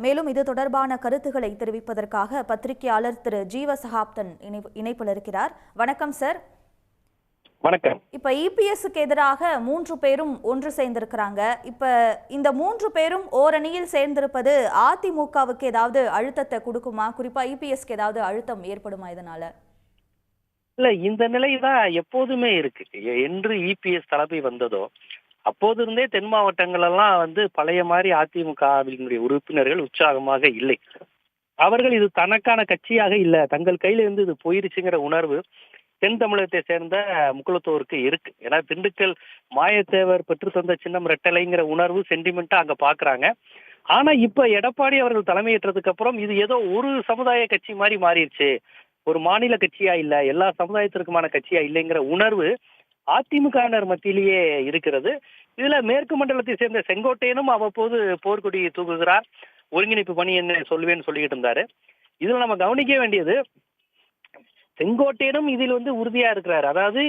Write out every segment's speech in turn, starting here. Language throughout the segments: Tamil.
மேலும் இது தொடர்பான கருத்துக்களை தெரிவிப்பதற்காக பத்திரிகையாளர் திரு ஜீவ சகாப்தன் இணைப்பில் இருக்கிறார். வணக்கம் சார். வணக்கம். இப்ப இபிஎஸ்க்கு எதிராக 3 பேரும் ஒன்று சேர்ந்திருக்கிறாங்க. இப்ப இந்த 3 பேரும் ஓரணியில் சேர்ந்திருப்பது அதிமுகவுக்கு ஏதாவது அழுத்தத்தை கொடுக்குமா? குறிப்பா இபிஎஸ்க்கு ஏதாவது அழுத்தம் ஏற்படுமா இதனால? இல்ல, இந்த நிலைதான் எப்போதுமே இருக்கு. என்று இபிஎஸ் தலைமை வந்ததோ அப்போது இருந்தே தென் மாவட்டங்கள் எல்லாம் பழைய மாதிரி அதிமுகவினுடைய உறுப்பினர்கள் உற்சாகமாக இல்லை. அவர்கள் இது தனக்கான கட்சியாக இல்ல, தங்கள் கையில இருந்து இது போயிருச்சுங்கிற உணர்வு தென் தமிழகத்தை சேர்ந்த முக்குளத்தோருக்கு இருக்கு. ஏன்னா திண்டுக்கல் மாயத்தேவர் பெற்று தந்த சின்னம் ரெட்டலைங்கிற உணர்வு சென்டிமெண்டா அங்க பாக்குறாங்க. ஆனா இப்ப எடப்பாடி அவர்கள் தலைமையேற்றதுக்கு அப்புறம் இது ஏதோ ஒரு சமுதாய கட்சி மாதிரி மாறிடுச்சு, ஒரு மாநில கட்சியா இல்ல, எல்லா சமுதாயத்திற்குமான கட்சியா இல்லைங்கிற உணர்வு அதிமுகவினர் மத்தியிலேயே இருக்கிறது. இதுல மேற்கு மண்டலத்தை சேர்ந்த செங்கோட்டையனும் அவ்வப்போது போர்க்கொடி தூக்குகிறார். ஒருங்கிணைப்பு பணி என்ன சொல்லுவேன்னு சொல்லிட்டு இருந்தாரு. இதுல நம்ம கவனிக்க வேண்டியது, செங்கோட்டையனும் இதில் உறுதியா இருக்கிறார். அதாவது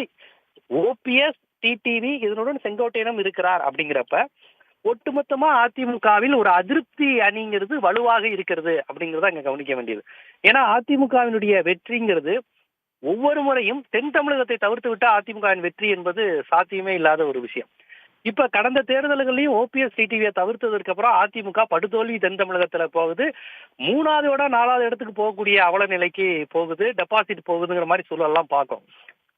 ஓபிஎஸ் டிடிவி இதனுடன் செங்கோட்டையனும் இருக்கிறார். அப்படிங்கிறப்ப ஒட்டுமொத்தமா அதிமுகவில் ஒரு அதிருப்தி அணிங்கிறது வலுவாக இருக்கிறது அப்படிங்கறத அங்க கவனிக்க வேண்டியது. ஏன்னா அதிமுகவினுடைய வெற்றிங்கிறது ஒவ்வொரு முறையும் தென் தமிழகத்தை தவிர்த்து விட்டா அதிமுகவின் வெற்றி என்பது சாத்தியமே இல்லாத ஒரு விஷயம். இப்ப கடந்த தேர்தல்களையும் ஓபிஎஸ் டிடிவியை தவிர்த்ததற்கு அப்புறம் அதிமுக படுதோல்வி தென் தமிழகத்துல போகுது. 3வது 4வது இடத்துக்கு போகக்கூடிய அவல நிலைக்கு போகுது, டெபாசிட் போகுதுங்கிற மாதிரி சூழல்லாம் பார்க்கும்.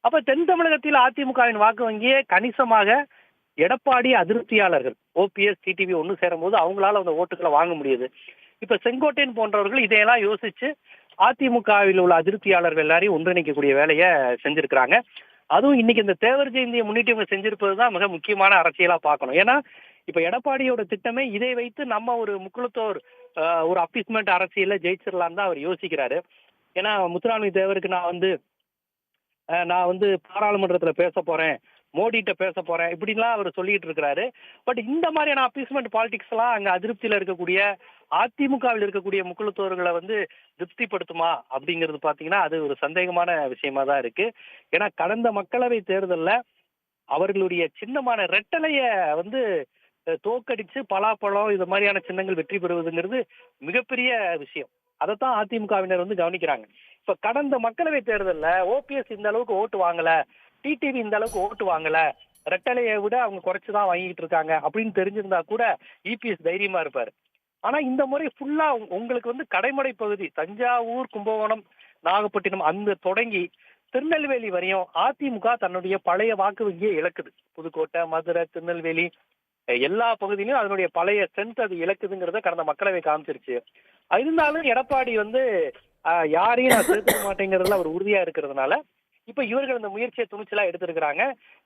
அப்ப தென் தமிழகத்தில் அதிமுகவின் வாக்கு வங்கியே கணிசமாக எடப்பாடி அதிருப்தியாளர்கள் ஓபிஎஸ் டிடிவி ஒன்னு சேரும் போது அவங்களால அந்த ஓட்டுகளை வாங்க முடியுது. இப்ப செங்கோட்டையன் போன்றவர்கள் இதையெல்லாம் யோசிச்சு அதிமுகவில் உள்ள அதிருப்தியாளர்கள் எல்லாரையும் ஒன்றிணைக்கக்கூடிய வேலையை செஞ்சிருக்கிறாங்க. அதுவும் இன்னைக்கு இந்த தேவர் ஜெயந்தியை முன்னிட்டு இவங்க செஞ்சிருப்பதுதான் மிக முக்கியமான அரசியலா பார்க்கணும். ஏன்னா இப்ப எடப்பாடியோட திட்டமே இதை வைத்து நம்ம ஒரு முக்குளத்தோர் ஒரு அப்பீஸ்மெண்ட் அரசியல ஜெயிச்சிடலாம் தான் அவர் யோசிக்கிறாரு. ஏன்னா முத்துராமலிங்க தேவருக்கு நான் பாராளுமன்றத்துல பேச போறேன், மோடிட்ட பேச போறேன் இப்படின்லாம் அவர் சொல்லிட்டு இருக்கிறாரு. பட் இந்த மாதிரியான அப்பீஸ்மெண்ட் பாலிடிக்ஸ் எல்லாம் அங்க அதிருப்தியில இருக்கக்கூடிய அதிமுகவில் இருக்கக்கூடிய முக்குளத்தோர்களை திருப்திப்படுத்துமா அப்படிங்கிறது பாத்தீங்கன்னா அது ஒரு சந்தேகமான விஷயமா தான் இருக்கு. ஏன்னா கடந்த மக்களவை தேர்தல்ல அவர்களுடைய சின்னமான ரெட்டலைய தோக்கடிச்சு பலாப்பழம் இது மாதிரியான சின்னங்கள் வெற்றி பெறுவதுங்கிறது மிகப்பெரிய விஷயம். அதைத்தான் அதிமுகவினர் கவனிக்கிறாங்க. இப்ப கடந்த மக்களவை தேர்தல்ல ஓபிஎஸ் இந்த அளவுக்கு ஓட்டு வாங்கல, டிடிவி இந்த அளவுக்கு ஓட்டு வாங்கல, ரெட்டலையை விட அவங்க குறைச்சுதான் வாங்கிட்டு இருக்காங்க அப்படின்னு தெரிஞ்சிருந்தா கூட இபிஎஸ் தைரியமா இருப்பாரு. ஆனா இந்த முறை ஃபுல்லா உங்களுக்கு கடைமடை பகுதி தஞ்சாவூர், கும்பகோணம், நாகப்பட்டினம் அந்த தொடங்கி திருநெல்வேலி வரையும் அதிமுக தன்னுடைய பழைய வாக்கு வங்கியை இழக்குது. புதுக்கோட்டை, மதுரை, திருநெல்வேலி எல்லா பகுதியிலும் அதனுடைய பழைய ஸ்ட்ரென்த் அது இழக்குதுங்கிறத கடந்த மக்களவை காமிச்சிருச்சு. இருந்தாலும் எடப்பாடி யாரையும் நான் சேர்த்துக்க மாட்டேங்கிறதுல அவர் உறுதியா இருக்கிறதுனால இப்ப இவர்கள் இந்த முயற்சியை துணிச்சலா எடுத்திருக்கிறாங்க.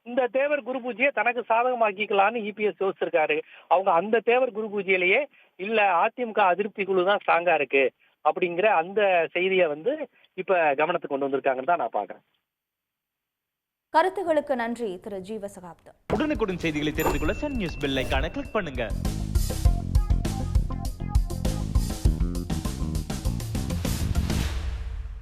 இந்த தேவர் குரு பூஜையை தனக்கு சாதகமாக்கிக்கலான்னு இபிஎஸ் யோசிச்சிருக்காரு. அவங்க அந்த தேவர் குரு பூஜையிலேயே இல்ல அதிமுக அதிருப்தி குழு தான் ஸ்ட்ராங்கா இருக்கு அப்படிங்கிற அந்த செய்தியை இப்ப கவனத்துக்கு கொண்டு வந்திருக்காங்கன்னு தான் நான் பாக்குறேன். கருத்துகளுக்கு நன்றி திரு ஜீவ சகாப்தன். உடனுக்குடன் செய்திகளை தெரிந்து கொள்ள சன் நியூஸ் பெல் ஐகானை கிளிக் பண்ணுங்க.